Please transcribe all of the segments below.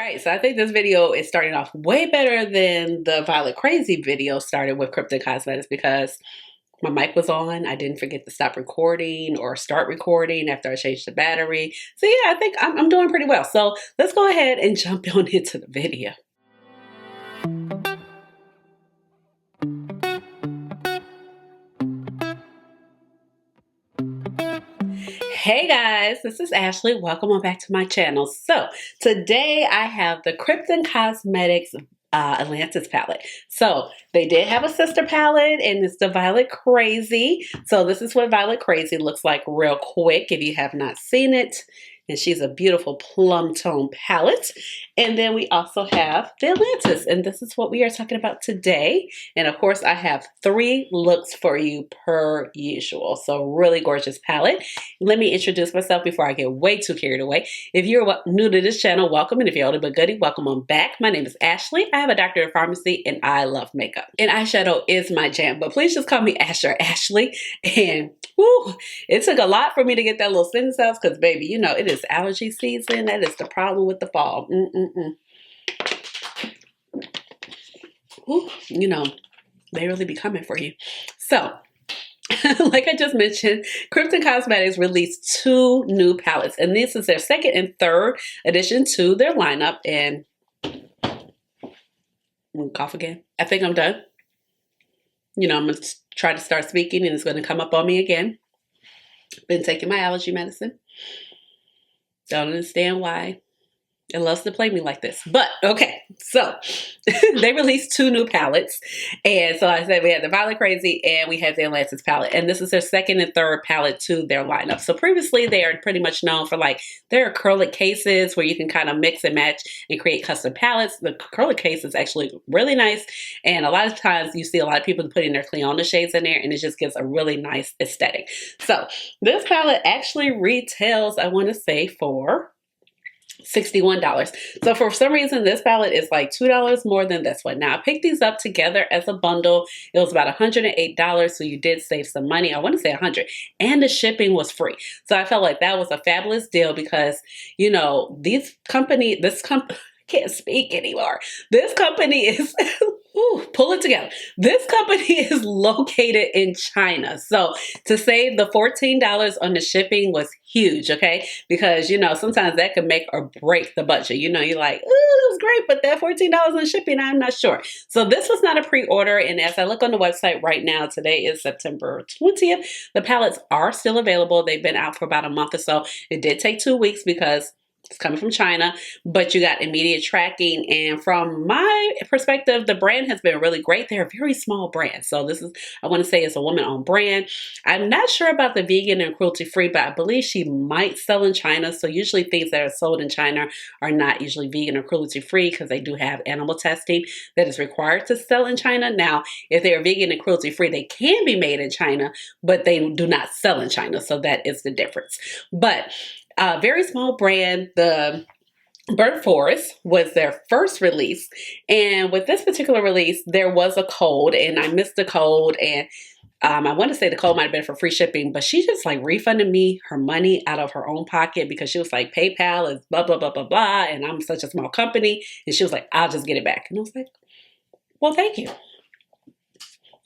right, so I think this video is starting off way better than the Violet Crazy video started with Kryptein Cosmetics because my mic was on. I didn't forget to stop recording or start recording after I changed the battery. So yeah, I think I'm doing pretty well. So let's go ahead and jump on into the video. Hey guys, this is Ashley. Welcome on back to my channel. So today I have the Kryptein Cosmetics Atlantis palette. So they did have a sister palette and it's the Violet Crazy. So this is what Violet Crazy looks like real quick if you have not seen it. And she's a beautiful plum tone palette. And then we also have the Atlantis, and this is what we are talking about today. And of course, I have 3 looks for you per usual. So really gorgeous palette. Let me introduce myself before I get way too carried away. If you're new to this channel, welcome. And if you're older but goodie, welcome on back. My name is Ashley. I have a doctorate of pharmacy and I love makeup. And eyeshadow is my jam, but please just call me Ash or Ashley. And whew, it took a lot for me to get that little sentence out because, baby, you know, it is allergy season. That is the problem with the fall. Ooh, you know, they really be coming for you. So, like I just mentioned, Kryptein Cosmetics released 2 new palettes, and this is their 2nd and 3rd addition to their lineup. And I'm gonna cough again. I think I'm done. You know, I'm gonna try to start speaking, and it's gonna come up on me again. Been taking my allergy medicine. Don't understand why it loves to play me like this. But okay, so they released 2 new palettes. And so I said we had the Violet Crazy and we had the Atlantis palette. And this is their 2nd and 3rd palette to their lineup. So previously they are pretty much known for like their acrylic cases where you can kind of mix and match and create custom palettes. The acrylic case is actually really nice. And a lot of times you see a lot of people putting their Cleona shades in there and it just gives a really nice aesthetic. So this palette actually retails, I want to say, for $61. So for some reason, this palette is like $2 more than this one. Now I picked these up together as a bundle. It was about $108. So you did save some money. I want to say $100, and the shipping was free. So I felt like that was a fabulous deal because, you know, this company, can't speak anymore. This company is, ooh, pull it together. This company is located in China. So to save the $14 on the shipping was huge, okay? Because, you know, sometimes that could make or break the budget. You know, you're like, ooh, that was great, but that $14 on shipping, I'm not sure. So this was not a pre-order. And as I look on the website right now, today is September 20th. The palettes are still available. They've been out for about a month or so. It did take 2 weeks because it's coming from China, but you got immediate tracking. And from my perspective, the brand has been really great. They're a very small brand. So this is, I want to say it's a woman-owned brand. I'm not sure about the vegan and cruelty-free, but I believe she might sell in China. So usually things that are sold in China are not usually vegan or cruelty-free because they do have animal testing that is required to sell in China. Now, if they're vegan and cruelty-free, they can be made in China, but they do not sell in China. So that is the difference. But very small brand. The Burnt Forest was their first release. And with this particular release, there was a code and I missed the code. And I want to say the code might have been for free shipping, but she just like refunded me her money out of her own pocket because she was like, PayPal is blah, blah, blah, blah, blah. And I'm such a small company. And she was like, I'll just get it back. And I was like, well, thank you.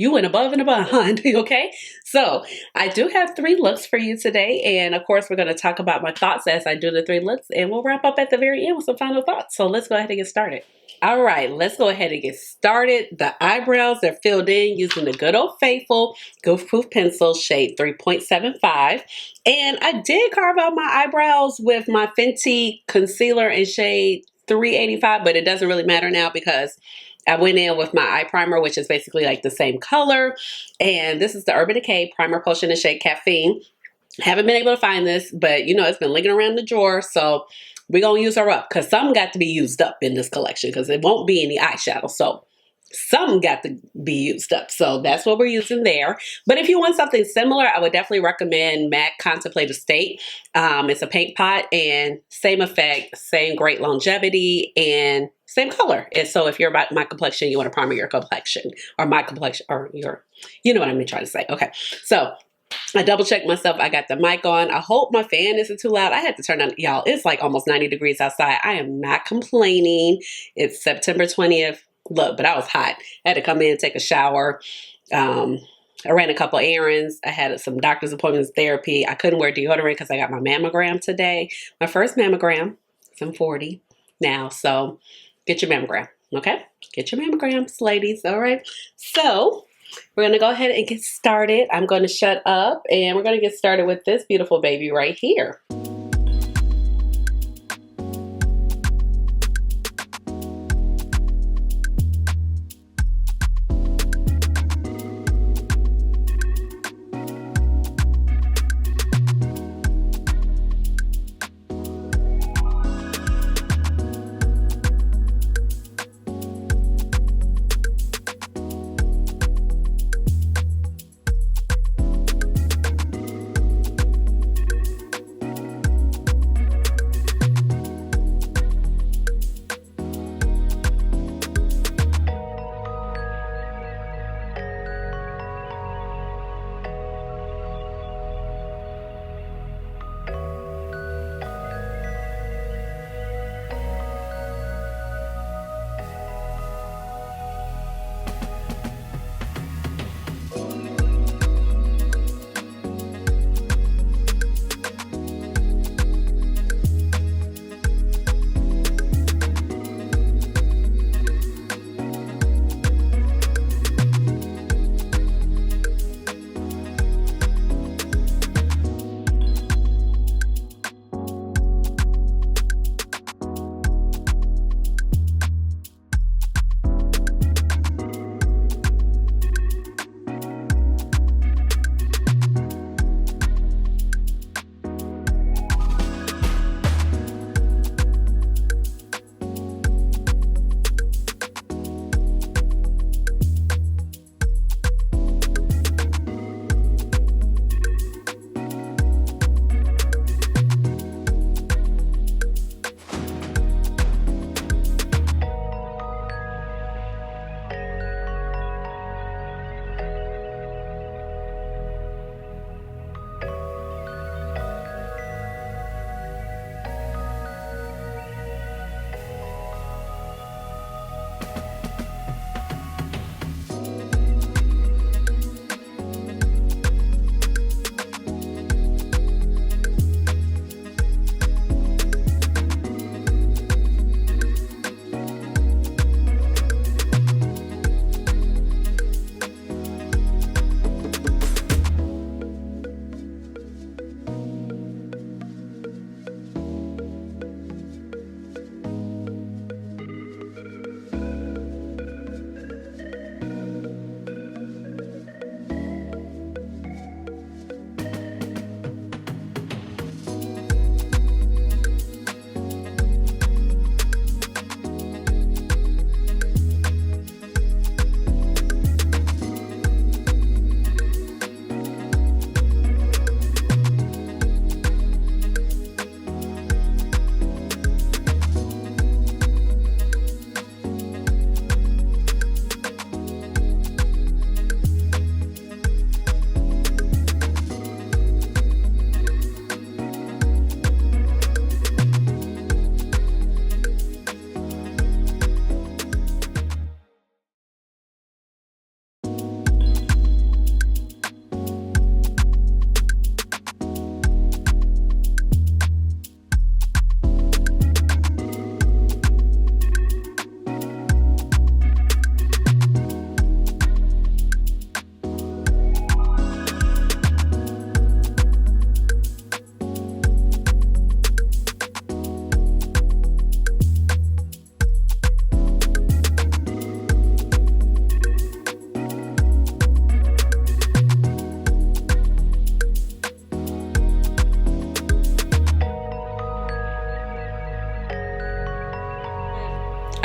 You went above and beyond, okay? So I do have 3 looks for you today. And of course, we're going to talk about my thoughts as I do the 3 looks. And we'll wrap up at the very end with some final thoughts. So let's go ahead and get started. All right, let's go ahead and get started. The eyebrows are filled in using the good old faithful Goof Proof Pencil shade 3.75. And I did carve out my eyebrows with my Fenty concealer in shade 385, but it doesn't really matter now because I went in with my eye primer, which is basically like the same color. And this is the Urban Decay Primer Potion in shade Caffeine. Haven't been able to find this, but you know, it's been lingering around the drawer. So we're going to use her up because some got to be used up in this collection because it won't be any eyeshadow. So some got to be used up. So that's what we're using there. But if you want something similar, I would definitely recommend MAC Contemplative State. It's a paint pot and same effect, same great longevity and same color. And so if you're about my complexion, you want to primer your complexion or my complexion or your, you know what I'm trying to say. Okay. So I double checked myself. I got the mic on. I hope my fan isn't too loud. I had to turn on, y'all. It's like almost 90 degrees outside. I am not complaining. It's September 20th. Look, but I was hot. I had to come in and take a shower. I ran a couple errands. I had some doctor's appointments, therapy. I couldn't wear deodorant because I got my mammogram today. My first mammogram. I'm 40 now, so get your mammogram, okay? Get your mammograms, ladies, all right? So we're going to go ahead and get started. I'm going to shut up, and we're going to get started with this beautiful baby right here.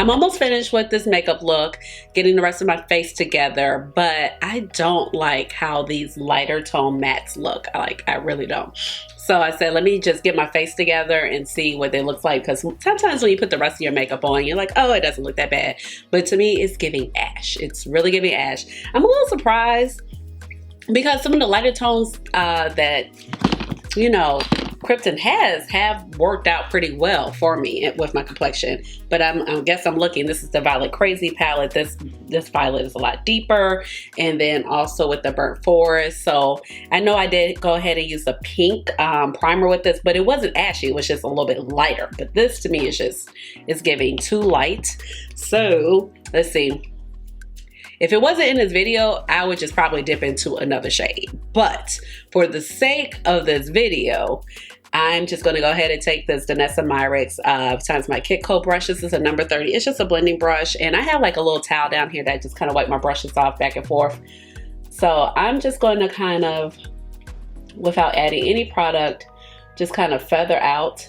I'm almost finished with this makeup look, getting the rest of my face together, but I don't like how these lighter tone mattes look. I really don't. So I said, let me just get my face together and see what they look like, because sometimes when you put the rest of your makeup on, you're like, oh, it doesn't look that bad. But to me, it's giving ash. It's really giving ash. I'm a little surprised because some of the lighter tones that, you know, Krypton have worked out pretty well for me with my complexion. But I guess I'm looking, this is the Violet Crazy palette. This violet is a lot deeper. And then also with the Burnt Forest. So I know I did go ahead and use a pink primer with this, but it wasn't ashy. It was just a little bit lighter. But this to me is just, it's giving too light. So let's see. If it wasn't in this video, I would just probably dip into another shade. But for the sake of this video, I'm just going to go ahead and take this Danessa Myricks times my Kitco brush. This is a number 30. It's just a blending brush. And I have like a little towel down here that I just kind of wipe my brushes off back and forth. So I'm just going to kind of, without adding any product, just kind of feather out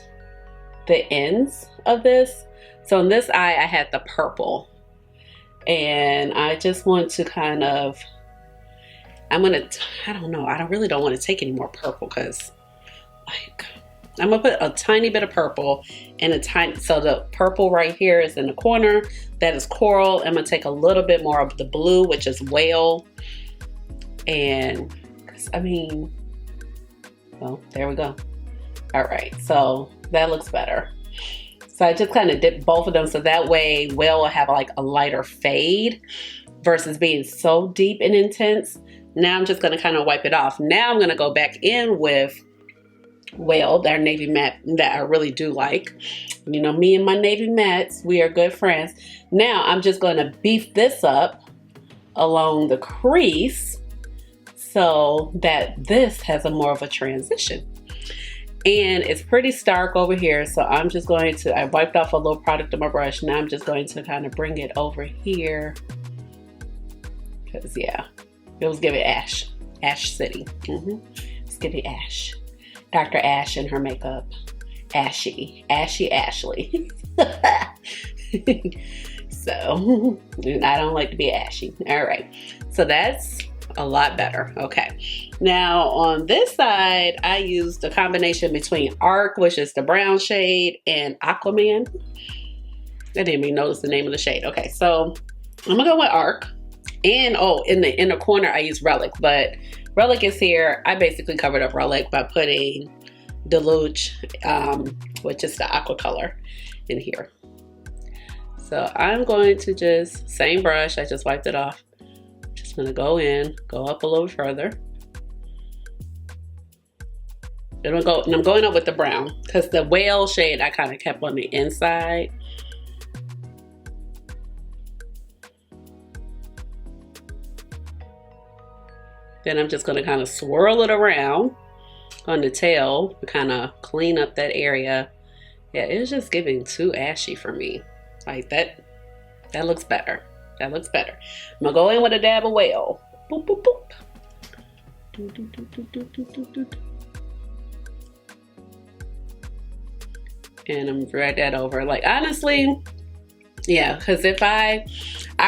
the ends of this. So in this eye, I had the purple. And I just want to kind of, I really don't want to take any more purple because like, I'm gonna put a tiny bit of purple and so the purple right here is in the corner, that is coral. I'm gonna take a little bit more of the blue, which is whale. And I mean, well, there we go. All right, so that looks better. So I just kind of dip both of them so that way whale will have like a lighter fade versus being so deep and intense. Now I'm just going to kind of wipe it off. Now I'm going to go back in with whale, their navy matte that I really do like. You know, me and my navy mattes, we are good friends. Now I'm just going to beef this up along the crease so that this has a more of a transition. And it's pretty stark over here, so I'm just going to, I wiped off a little product on my brush. Now I'm just going to kind of bring it over here. Because yeah, it was giving Ash City. It's giving Ash. Dr. Ash and her makeup. Ashy Ashleigh. So, and I don't like to be ashy. All right, so that's a lot better. Okay, now on this side I used a combination between Arc, which is the brown shade, and Aquaman. I didn't even notice the name of the shade. Okay, so I'm gonna go with Arc, and oh, in the inner corner I use Relic, but Relic is here. I basically covered up Relic by putting Deluge, which is the aqua color, in here. So I'm going to just, same brush, I just wiped it off. Gonna go in, go up a little further. And I'm going up with the brown because the whale shade I kind of kept on the inside. Then I'm just gonna kind of swirl it around on the tail to kind of clean up that area. Yeah, it's just giving too ashy for me. Like that looks better. That looks better. I'm gonna go in with a dab of whale. Boop, boop, boop. Do, do, do, do, do, do, do, do. And I'm drag that over. Like honestly, yeah, because if I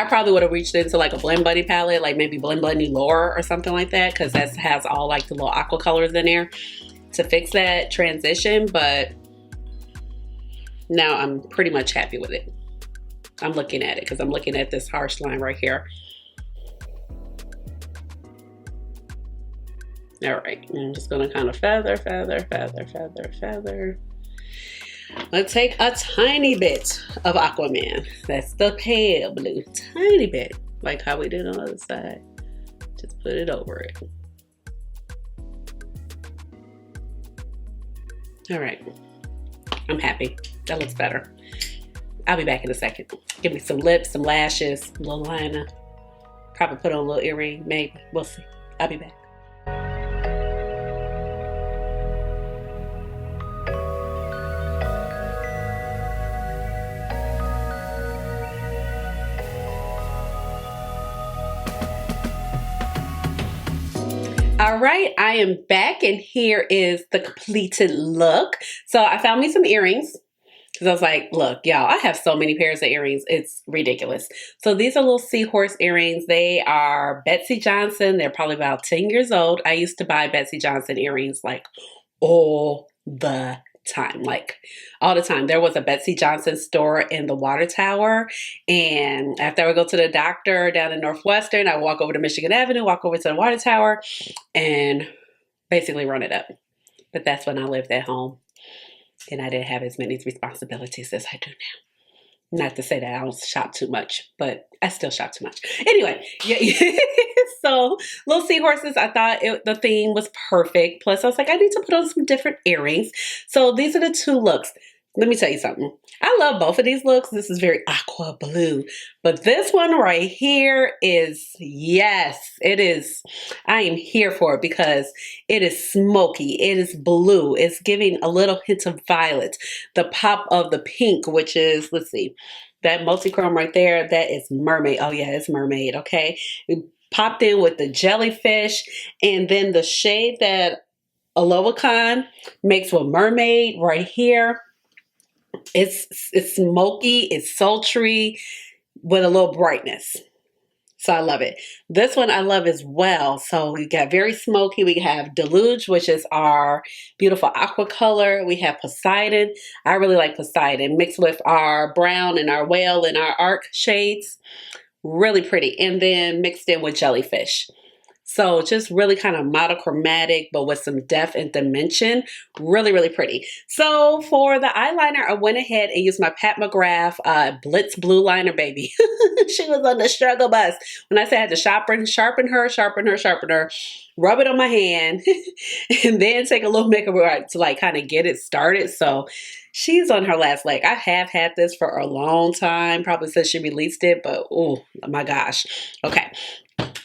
probably would have reached into like a Blend Buddy palette, like maybe Blend Buddy Lure or something like that, because that has all like the little aqua colors in there to fix that transition. But now I'm pretty much happy with it. I'm looking at it because I'm looking at this harsh line right here. All right, I'm just gonna kind of feather. Let's take a tiny bit of Aquaman. That's the pale blue, tiny bit, like how we did on the other side. Just put it over it. All right, I'm happy. That looks better. I'll be back in a second. Give me some lips, some lashes, a little liner. Probably put on a little earring, maybe. We'll see. I'll be back. All right, I am back and here is the completed look. So I found me some earrings. Because I was like, look, y'all, I have so many pairs of earrings. It's ridiculous. So these are little seahorse earrings. They are Betsey Johnson. They're probably about 10 years old. I used to buy Betsey Johnson earrings like all the time, like all the time. There was a Betsy Johnson store in the Water Tower, and after I would go to the doctor down in Northwestern, I would walk over to Michigan Avenue, walk over to the Water Tower, and basically run it up. But that's when I lived at home and I didn't have as many responsibilities as I do now. Not to say that I don't shop too much, but I still shop too much. Anyway, yeah. So little seahorses, I thought the theme was perfect. Plus I was like, I need to put on some different earrings. So these are the two looks. Let me tell you something. I love both of these looks. This is very aqua blue, but this one right here is, yes, it is. I am here for it because it is smoky. It is blue. It's giving a little hint of violet. The pop of the pink, which is, let's see, that multi-chrome right there, that is mermaid. Oh yeah, it's mermaid, okay? We popped in with the jellyfish, and then the shade that Aloha makes with mermaid right here. It's smoky, it's sultry with a little brightness. So I love it. This one I love as well. So we got very smoky. We have Deluge, which is our beautiful aqua color. We have Poseidon. I really like Poseidon mixed with our brown and our whale and our arc shades. Really pretty. And then mixed in with jellyfish. So just really kind of monochromatic, but with some depth and dimension. Really, really pretty. So for the eyeliner, I went ahead and used my Pat McGrath Blitz Blue Liner, baby. She was on the struggle bus. When I said I had to sharpen her, rub it on my hand, and then take a little makeup to like kind of get it started. So she's on her last leg. I have had this for a long time, probably since she released it, but oh my gosh. Okay.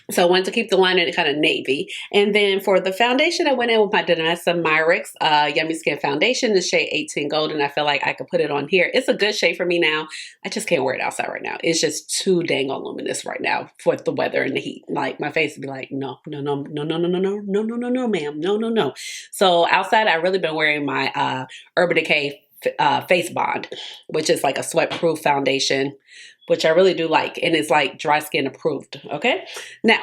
So I wanted to keep the liner kind of navy. And then for the foundation, I went in with my Danessa Myricks Yummy Skin Foundation, the shade 18 Golden. I feel like I could put it on here. It's a good shade for me now. I just can't wear it outside right now. It's just too dang on luminous right now for the weather and the heat. Like my face would be like, no, ma'am. No. So outside, I've really been wearing my Urban Decay Face Bond, which is like a sweat-proof foundation, which I really do like, and it's like dry skin approved, okay? Now,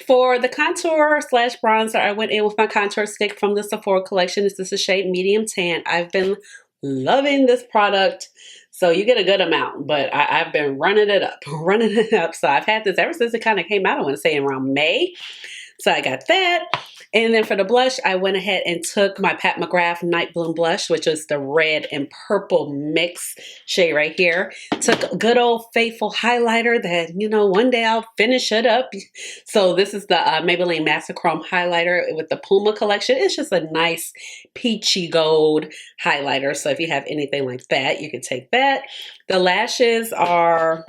for the contour slash bronzer, I went in with my contour stick from the Sephora collection. This is a shade medium tan. I've been loving this product, so you get a good amount, but I've been running it up. So I've had this ever since it kind of came out, I want to say around May. So I got that. And then for the blush, I went ahead and took my Pat McGrath Night Bloom blush, which is the red and purple mix shade right here. Took a good old faithful highlighter that, you know, one day I'll finish it up. So this is the Maybelline Master Chrome highlighter with the Puma collection. It's just a nice peachy gold highlighter. So if you have anything like that, you can take that. The lashes are,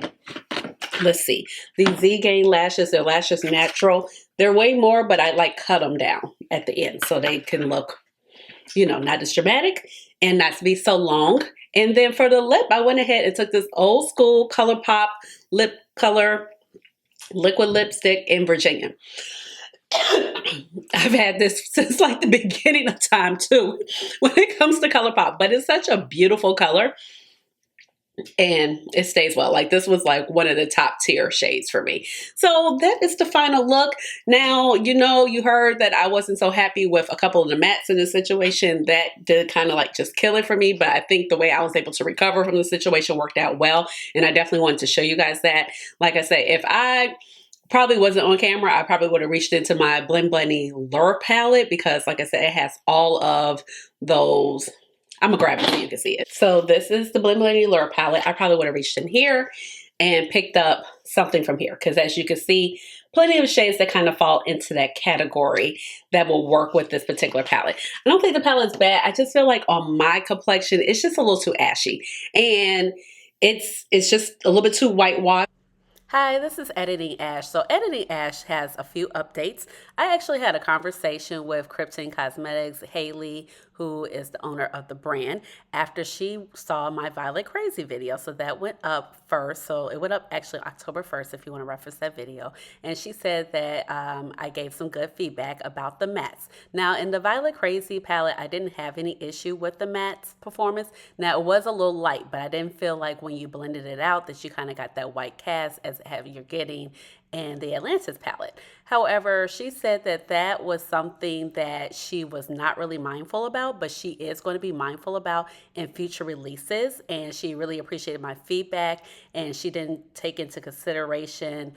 let's see, these Z-Gain lashes. They're Lashes Natural. They're way more, but I like cut them down at the end so they can look, you know, not as dramatic and not to be so long. And then for the lip, I went ahead and took this old school ColourPop lip color liquid lipstick in Virginia. I've had this since like the beginning of time too when it comes to ColourPop, but it's such a beautiful color. And it stays well. Like this was like one of the top tier shades for me. So that is the final look. Now, you know, you heard that I wasn't so happy with a couple of the mattes in the situation. That did kind of like just kill it for me. But I think the way I was able to recover from the situation worked out well. And I definitely wanted to show you guys that. Like I said, if I probably wasn't on camera, I probably would have reached into my Blend Blendy Lure palette because like I said, it has all of those. I'm gonna grab it so you can see it. So this is the Blend Blendy Lure palette. I probably would have reached in here and picked up something from here because as you can see, plenty of shades that kind of fall into that category that will work with this particular palette. I don't think the palette's bad. I just feel like on my complexion, it's just a little too ashy and it's just a little bit too whitewashed. Hi, this is Editing Ash. So Editing Ash has a few updates. I actually had a conversation with Kryptein Cosmetics, Haley, who is the owner of the brand, after she saw my Violet Crazy video. So that went up first. So it went up actually October 1st if you want to reference that video. And she said that I gave some good feedback about the mattes. Now in the Violet Crazy palette, I didn't have any issue with the matte performance. Now it was a little light, but I didn't feel like when you blended it out that you kind of got that white cast as you're getting and the Atlantis palette. However, she said that that was something that she was not really mindful about, but she is going to be mindful about in future releases. And she really appreciated my feedback, and she didn't take into consideration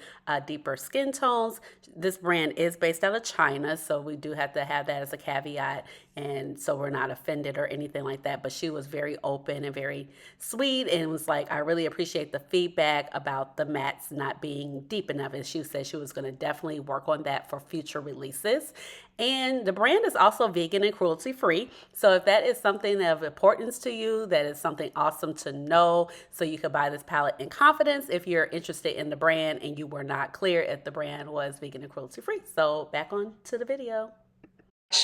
deeper skin tones. This brand is based out of China, so we do have to have that as a caveat, and so we're not offended or anything like that. But she was very open and very sweet, and was like, I really appreciate the feedback about the mattes not being deep enough. And she said she was going to definitely work on that for future releases. And the brand is also vegan and cruelty free. So if that is something of importance to you, that is something awesome to know. So you could buy this palette in confidence if you're interested in the brand and you were not clear if the brand was vegan and cruelty free. So back on to the video.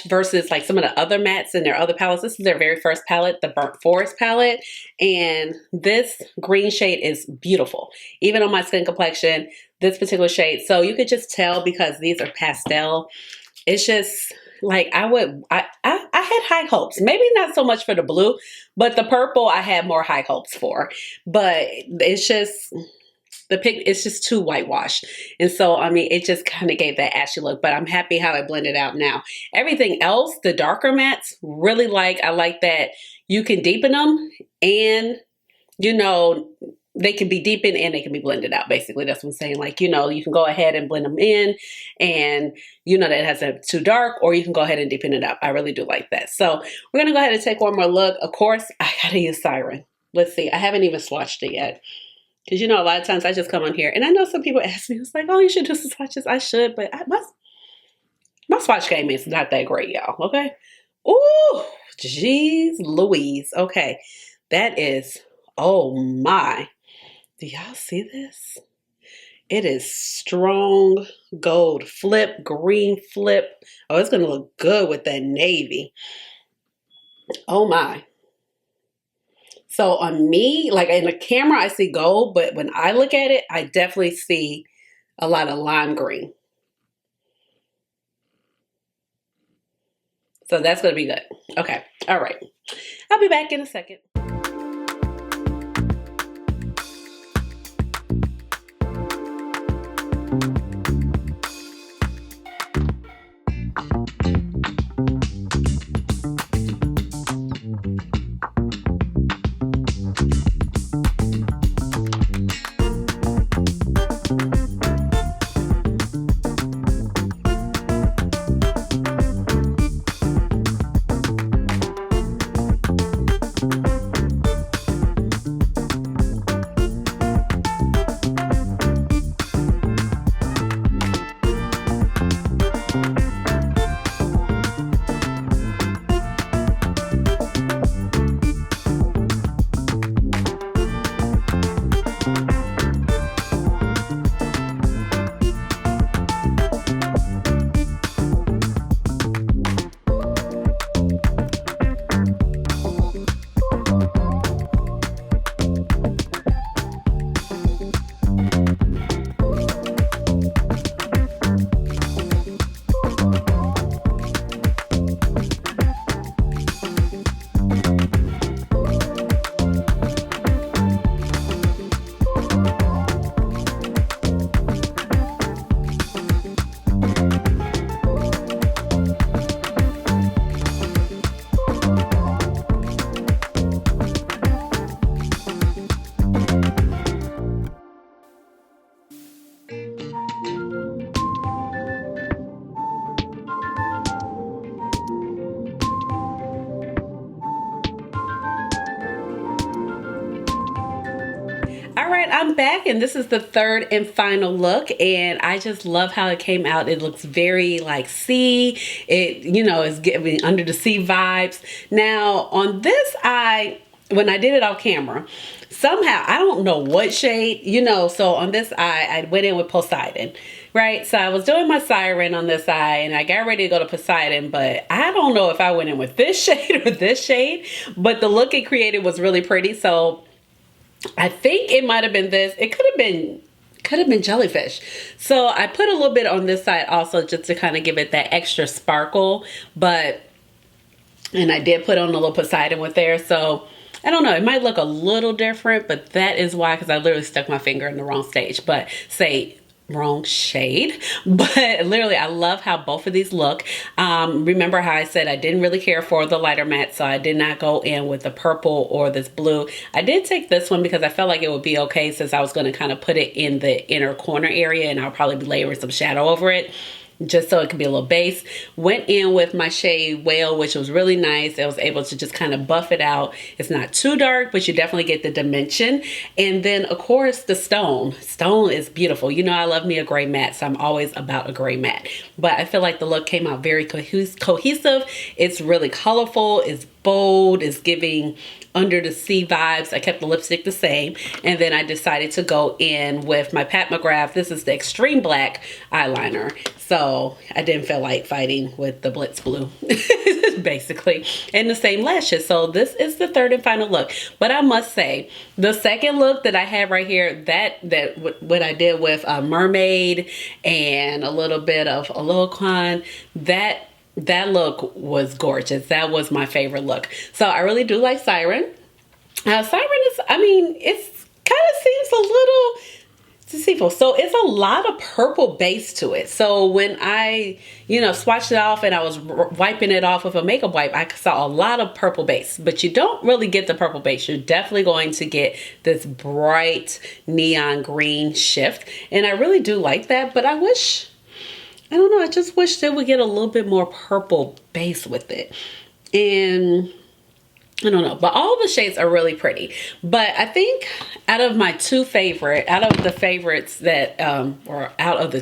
Versus like some of the other mattes in their other palettes. This is their very first palette, the Burnt Forest palette. And this green shade is beautiful. Even on my skin complexion, this particular shade. So you could just tell because these are pastel. It's just like I had high hopes. Maybe not so much for the blue, but the purple I had more high hopes for. But it's just... it's just too whitewashed. And so, I mean, it just kind of gave that ashy look, but I'm happy how it blended out now. Everything else, the darker mattes, really I like that you can deepen them and, you know, they can be deepened and they can be blended out. Basically, that's what I'm saying. Like, you know, you can go ahead and blend them in and, you know, that it has a too dark, or you can go ahead and deepen it up. I really do like that. So we're going to go ahead and take one more look. Of course, I got to use Siren. Let's see. I haven't even swatched it yet. Because, you know, a lot of times I just come on here and I know some people ask me, it's like, oh, you should do some swatches. I should, but my swatch game is not that great, y'all. Okay. Ooh, jeez Louise. Okay. That is, oh my. Do y'all see this? It is strong gold flip, green flip. Oh, it's going to look good with that navy. Oh my. So on me, like in the camera, I see gold, but when I look at it, I definitely see a lot of lime green. So that's going to be good. Okay. All right. I'll be back in a second. All right, I'm back, and this is the third and final look, and I just love how it came out. It looks very like sea. It, you know, is giving under the sea vibes. Now, on this eye, when I did it off camera, somehow, I don't know what shade, you know, so on this eye, I went in with Poseidon, right? So I was doing my Siren on this eye, and I got ready to go to Poseidon, but I don't know if I went in with this shade or this shade, but the look it created was really pretty, so I think it might have been this. It could have been jellyfish. So I put a little bit on this side also just to kind of give it that extra sparkle, and I did put on a little Poseidon with there, so I don't know, it might look a little different, but that is why, because I literally stuck my finger in the wrong stage. But say wrong shade, but literally I love how both of these look. Remember how I said I didn't really care for the lighter matte, so I did not go in with the purple or this blue. I did take this one because I felt like it would be okay, since I was going to kind of put it in the inner corner area, and I'll probably be layering some shadow over it, just so it could be a little base. Went in with my shade Whale, which was really nice. I was able to just kind of buff it out. It's not too dark, but you definitely get the dimension. And then of course the Stone. Stone is beautiful. You know, I love me a gray matte, so I'm always about a gray matte. But I feel like the look came out very cohesive. It's really colorful. It's bold. It's giving Under the Sea vibes. I kept the lipstick the same, and then I decided to go in with my Pat McGrath. This is the Extreme Black eyeliner, so I didn't feel like fighting with the Blitz Blue basically, and the same lashes. So this is the third and final look. But I must say, the second look that I have right here, what I did with a Mermaid and a little bit of a Loquan, that look was gorgeous. That was my favorite look. So I really do like Siren. Siren is, I mean, it's kind of seems a little deceitful. So it's a lot of purple base to it. So when I, swatched it off and I was wiping it off with a makeup wipe, I saw a lot of purple base, but you don't really get the purple base. You're definitely going to get this bright neon green shift. And I really do like that, but I don't know, I just wish they would get a little bit more purple base with it. And I don't know, but all the shades are really pretty. But I think out of the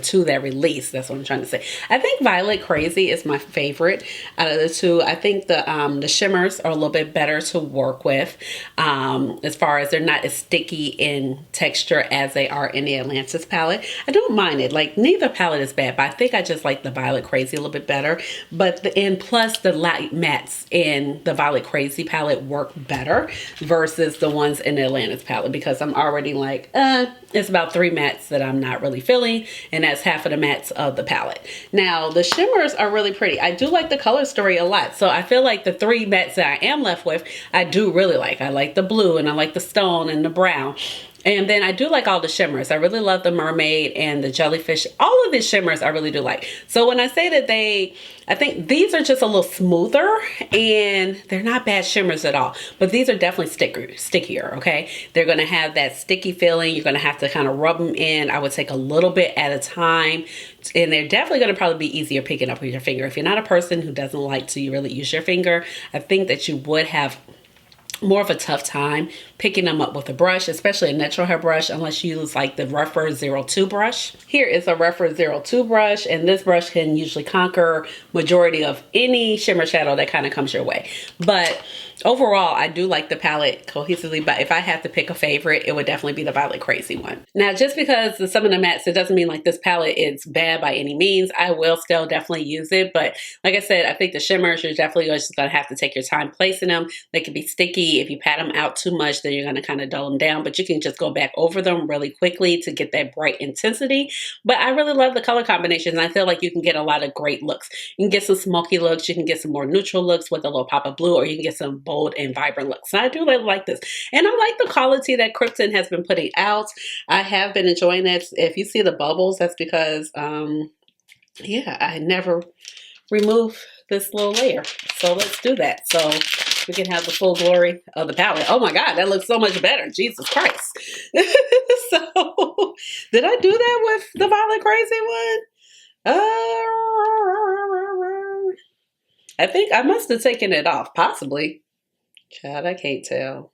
two that released, that's what I'm trying to say, I think Violet Crazy is my favorite out of the two. I think the shimmers are a little bit better to work with, as far as they're not as sticky in texture as they are in the Atlantis palette. I don't mind it. Like, neither palette is bad, but I think I just like the Violet Crazy a little bit better. But and plus the light mattes in the Violet Crazy palette work better versus the ones in the Atlantis palette, because I'm already like, it's about 3 mattes that I'm not really feeling, and that's half of the mattes of the palette. Now the shimmers are really pretty. I do like the color story a lot, so I feel like the 3 mattes that I am left with, I do really like. I like the blue, and I like the Stone and the brown. And then I do like all the shimmers. I really love the Mermaid and the Jellyfish. All of these shimmers I really do like. So when I say that I think these are just a little smoother, and they're not bad shimmers at all. But these are definitely stickier, okay? They're going to have that sticky feeling. You're going to have to kind of rub them in. I would take a little bit at a time. And they're definitely going to probably be easier picking up with your finger. If you're not a person who doesn't like to really use your finger, I think that you would have more of a tough time picking them up with a brush, especially a natural hair brush, unless you use like the Rougher 02 brush. Here is a Rougher 02 brush, and this brush can usually conquer majority of any shimmer shadow that kind of comes your way. But overall, I do like the palette cohesively, but if I have to pick a favorite, it would definitely be the Violet Crazy one. Now, just because some of the mattes, it doesn't mean like this palette is bad by any means. I will still definitely use it, but like I said, I think the shimmers, you're definitely just gonna have to take your time placing them. They can be sticky. If you pat them out too much, then you're gonna kind of dull them down, but you can just go back over them really quickly to get that bright intensity. But I really love the color combinations. I feel like you can get a lot of great looks. You can get some smoky looks, you can get some more neutral looks with a little pop of blue, or you can get some bold and vibrant looks. And I do really like this. And I like the quality that Kryptein has been putting out. I have been enjoying it. If you see the bubbles, that's because, yeah, I never remove this little layer. So let's do that, so we can have the full glory of the palette. Oh my God, that looks so much better. Jesus Christ. So, did I do that with the Violet Crazy one? I think I must have taken it off, possibly. Child, I can't tell.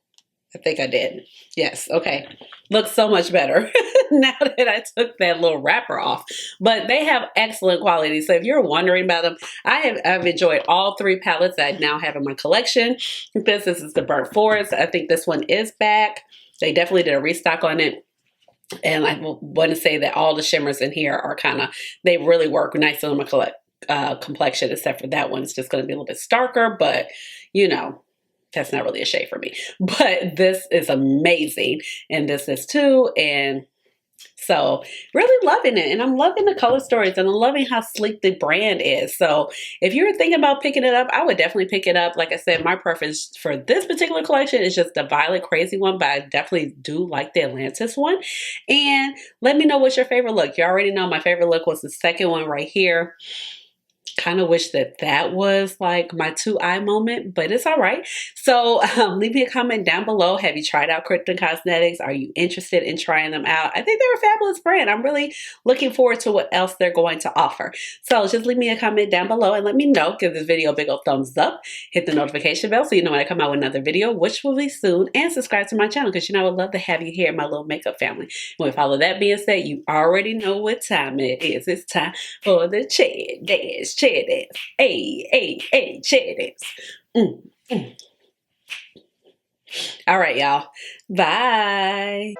I think I did. Yes, okay. Looks so much better now that I took that little wrapper off. But they have excellent quality. So if you're wondering about them, I've enjoyed all 3 palettes that I now have in my collection. This is the Burnt Forest. I think this one is back. They definitely did a restock on it. And I want to say that all the shimmers in here are they really work nice on my complexion, except for that one. It's just going to be a little bit starker, but that's not really a shade for me. But this is amazing, and this is too, and So really loving it. And I'm loving the color stories and I'm loving how sleek the brand is. So if you're thinking about picking it up, I would definitely pick it up. Like I said, my preference for this particular collection is just the Violet Crazy one, but I definitely do like the Atlantis one. And let me know what's your favorite look. You already know my favorite look was the second one right here. Kind of wish that that was like my 2 eye moment, but it's all right. So leave me a comment down below. Have you tried out Kryptein Cosmetics? Are you interested in trying them out? I think they're a fabulous brand. I'm really looking forward to what else they're going to offer. So just leave me a comment down below and let me know. Give this video a big old thumbs up. Hit the notification bell so you know when I come out with another video, which will be soon. And subscribe to my channel because you know I would love to have you here in my little makeup family. And with all of that being said, you already know what time it is. It's time for the Chat Dash. Chat Dash. Hey, hey, hey, Chat Dash. All right, y'all. Bye.